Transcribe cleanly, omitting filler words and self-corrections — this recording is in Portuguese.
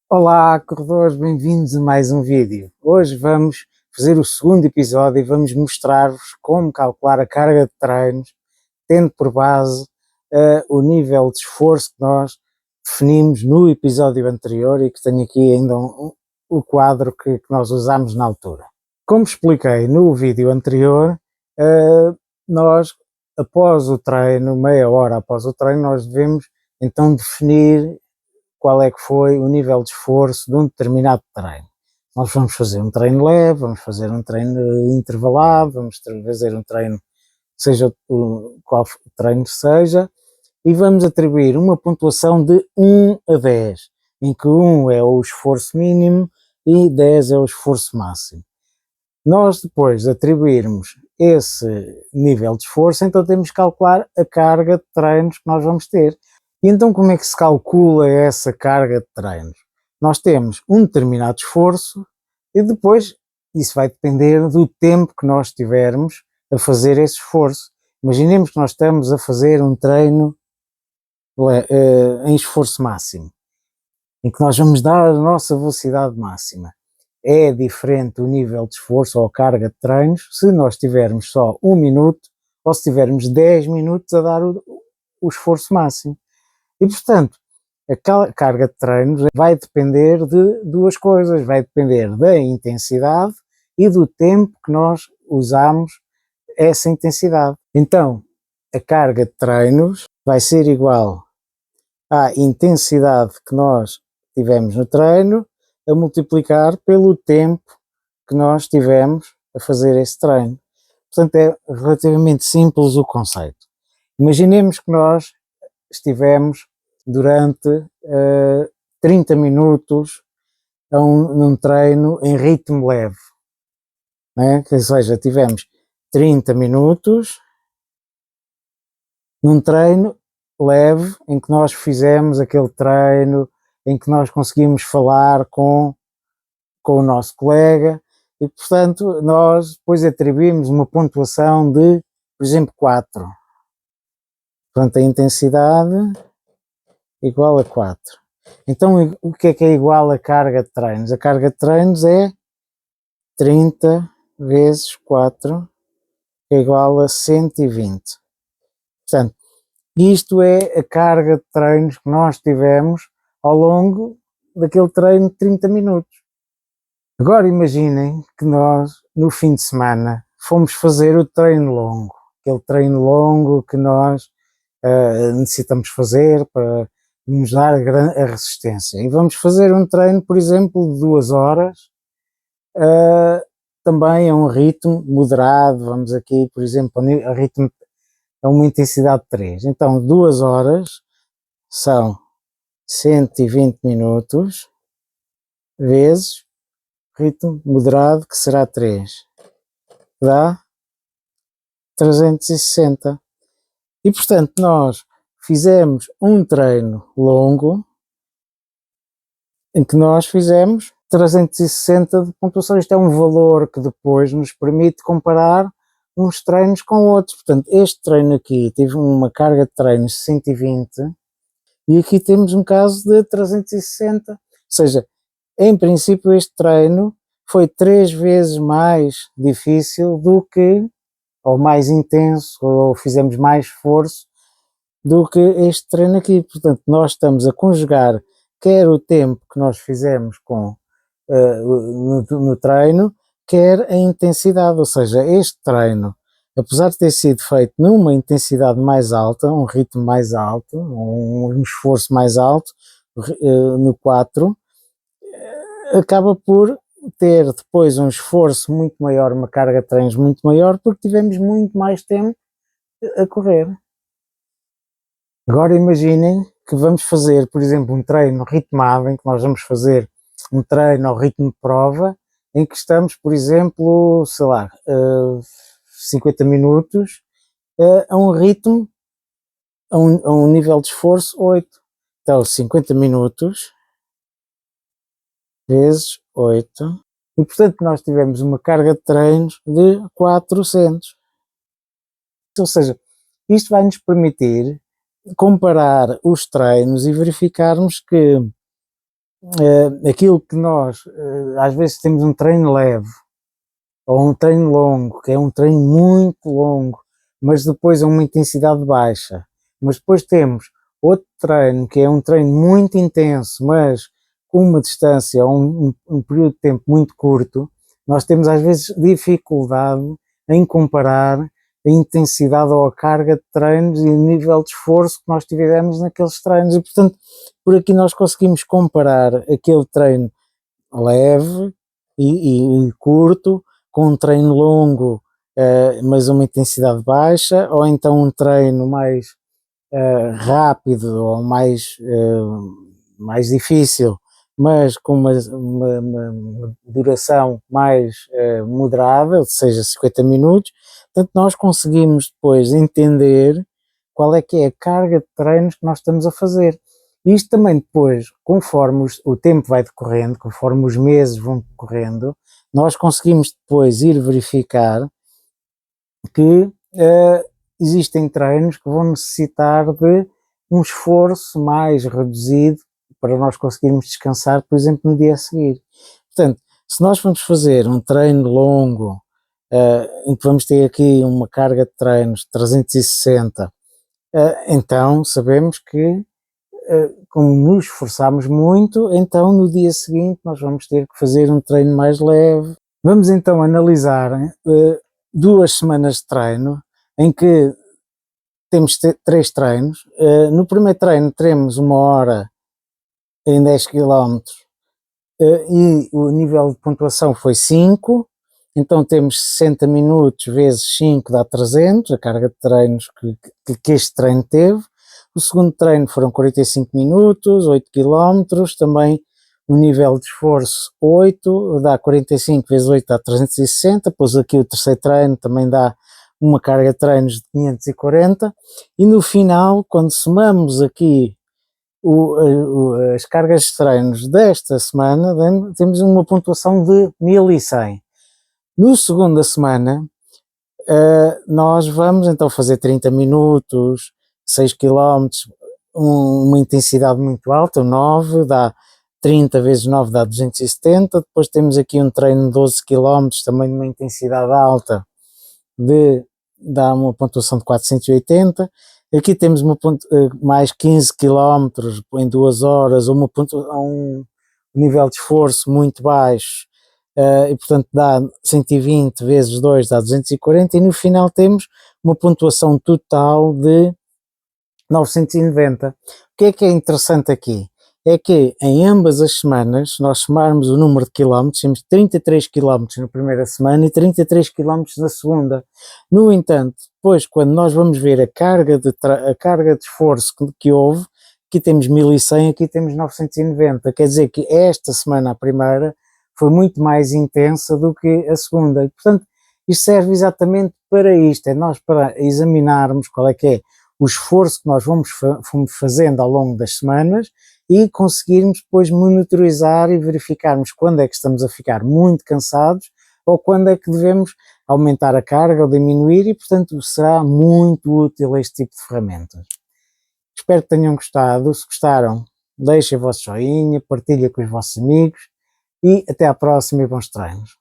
Olá, corredores, bem-vindos a mais um vídeo. Hoje vamos fazer o segundo episódio e vamos mostrar-vos como calcular a carga de treinos, tendo por base o nível de esforço que nós definimos no episódio anterior e que tenho aqui ainda o quadro que nós usámos na altura. Como expliquei no vídeo anterior, nós, após o treino, meia hora após o treino, nós devemos então definir qual é que foi o nível de esforço de um determinado treino. Nós vamos fazer um treino leve, vamos fazer um treino intervalado, vamos fazer um treino, seja qual treino seja, e vamos atribuir uma pontuação de 1 a 10, em que 1 é o esforço mínimo e 10 é o esforço máximo. Nós depois de atribuirmos esse nível de esforço, então temos que calcular a carga de treinos que nós vamos ter. E então como é que se calcula essa carga de treinos? Nós temos um determinado esforço e depois isso vai depender do tempo que nós tivermos a fazer esse esforço. Imaginemos que nós estamos a fazer um treino em esforço máximo, em que nós vamos dar a nossa velocidade máxima. É diferente o nível de esforço ou a carga de treinos se nós tivermos só 1 minuto ou se tivermos 10 minutos a dar o esforço máximo. E, portanto, a carga de treinos vai depender de duas coisas, vai depender da intensidade e do tempo que nós usamos essa intensidade. Então, a carga de treinos vai ser igual à intensidade que nós tivemos no treino a multiplicar pelo tempo que nós tivemos a fazer esse treino. Portanto, é relativamente simples o conceito. Imaginemos que nós estivemos durante 30 minutos num treino em ritmo leve, né? Ou seja, tivemos 30 minutos num treino leve em que nós fizemos aquele treino em que nós conseguimos falar com o nosso colega e, portanto, nós depois atribuímos uma pontuação de, por exemplo, 4. Portanto, a intensidade igual a 4. Então, o que é igual a carga de treinos? A carga de treinos é 30 vezes 4, que é igual a 120. Portanto, isto é a carga de treinos que nós tivemos ao longo daquele treino de 30 minutos. Agora imaginem que nós, no fim de semana, fomos fazer o treino longo, aquele treino longo que nós necessitamos fazer para nos dar a resistência. E vamos fazer um treino, por exemplo, de 2 horas, também a um ritmo moderado, vamos aqui, por exemplo, a ritmo a uma intensidade de 3. Então, 2 horas são 120 minutos vezes ritmo moderado, que será 3, dá 360. E, portanto, nós fizemos um treino longo em que nós fizemos 360 de pontuação. Isto é um valor que depois nos permite comparar uns treinos com outros. Portanto, este treino aqui teve uma carga de treinos de 120 e aqui temos um caso de 360. Ou seja, em princípio este treino foi 3 vezes mais difícil do que, ou mais intenso, ou fizemos mais esforço do que este treino aqui. Portanto, nós estamos a conjugar quer o tempo que nós fizemos no treino, quer a intensidade, ou seja, este treino, apesar de ter sido feito numa intensidade mais alta, um ritmo mais alto, um esforço mais alto, no 4, acaba por ter depois um esforço muito maior, uma carga de treinos muito maior, porque tivemos muito mais tempo a correr. Agora imaginem que vamos fazer, por exemplo, um treino ritmado, em que nós vamos fazer um treino ao ritmo de prova, em que estamos, por exemplo, sei lá, 50 minutos a um ritmo, a um nível de esforço 8. Então, 50 minutos vezes 8. E, portanto, nós tivemos uma carga de treinos de 400. Ou seja, isto vai nos permitir comparar os treinos e verificarmos que aquilo que nós, às vezes temos um treino leve, ou um treino longo, que é um treino muito longo, mas depois a uma intensidade baixa. Mas depois temos outro treino, que é um treino muito intenso, mas com uma distância ou um período de tempo muito curto. Nós temos às vezes dificuldade em comparar a intensidade ou a carga de treinos e o nível de esforço que nós tivemos naqueles treinos. E, portanto, por aqui nós conseguimos comparar aquele treino leve e curto com um treino longo, mas uma intensidade baixa, ou então um treino mais rápido ou mais difícil, mas com uma duração mais moderada, ou seja, 50 minutos. Portanto, nós conseguimos depois entender qual é que é a carga de treinos que nós estamos a fazer. Isto também depois, conforme o tempo vai decorrendo, conforme os meses vão decorrendo, nós conseguimos depois ir verificar que existem treinos que vão necessitar de um esforço mais reduzido para nós conseguirmos descansar, por exemplo, no dia a seguir. Portanto, se nós vamos fazer um treino longo, em que vamos ter aqui uma carga de treinos de 360, então sabemos que, como nos esforçamos muito, então no dia seguinte nós vamos ter que fazer um treino mais leve. Vamos então analisar 2 semanas de treino, em que temos 3 treinos. No primeiro treino teremos 1 hora em 10 km e o nível de pontuação foi 5, então temos 60 minutos vezes 5 dá 300, a carga de treinos que este treino teve. O segundo treino foram 45 minutos, 8 km, também o nível de esforço 8, dá 45 vezes 8 dá 360, depois aqui o terceiro treino também dá uma carga de treinos de 540, e no final, quando somamos aqui as cargas de treinos desta semana, temos uma pontuação de 1100. No segunda semana, nós vamos então fazer 30 minutos, 6 km, uma intensidade muito alta, 9, dá 30 vezes 9 dá 270, depois temos aqui um treino de 12 km, também de uma intensidade alta, dá uma pontuação de 480, aqui temos mais 15 km em 2 horas, um nível de esforço muito baixo, e portanto dá 120 vezes 2 dá 240, e no final temos uma pontuação total de 990. O que é interessante aqui? É que em ambas as semanas, se nós somarmos o número de quilómetros, temos 33 quilómetros na primeira semana e 33 quilómetros na segunda. No entanto, depois, quando nós vamos ver a carga de esforço que houve, aqui temos 1100, aqui temos 990. Quer dizer que esta semana, a primeira, foi muito mais intensa do que a segunda. E, portanto, isto serve exatamente para isto, é nós para examinarmos qual é que é o esforço que nós fomos fazendo ao longo das semanas e conseguirmos depois monitorizar e verificarmos quando é que estamos a ficar muito cansados ou quando é que devemos aumentar a carga ou diminuir, e portanto será muito útil este tipo de ferramentas. Espero que tenham gostado. Se gostaram, deixem o vosso joinha, partilhem com os vossos amigos e até à próxima e bons treinos.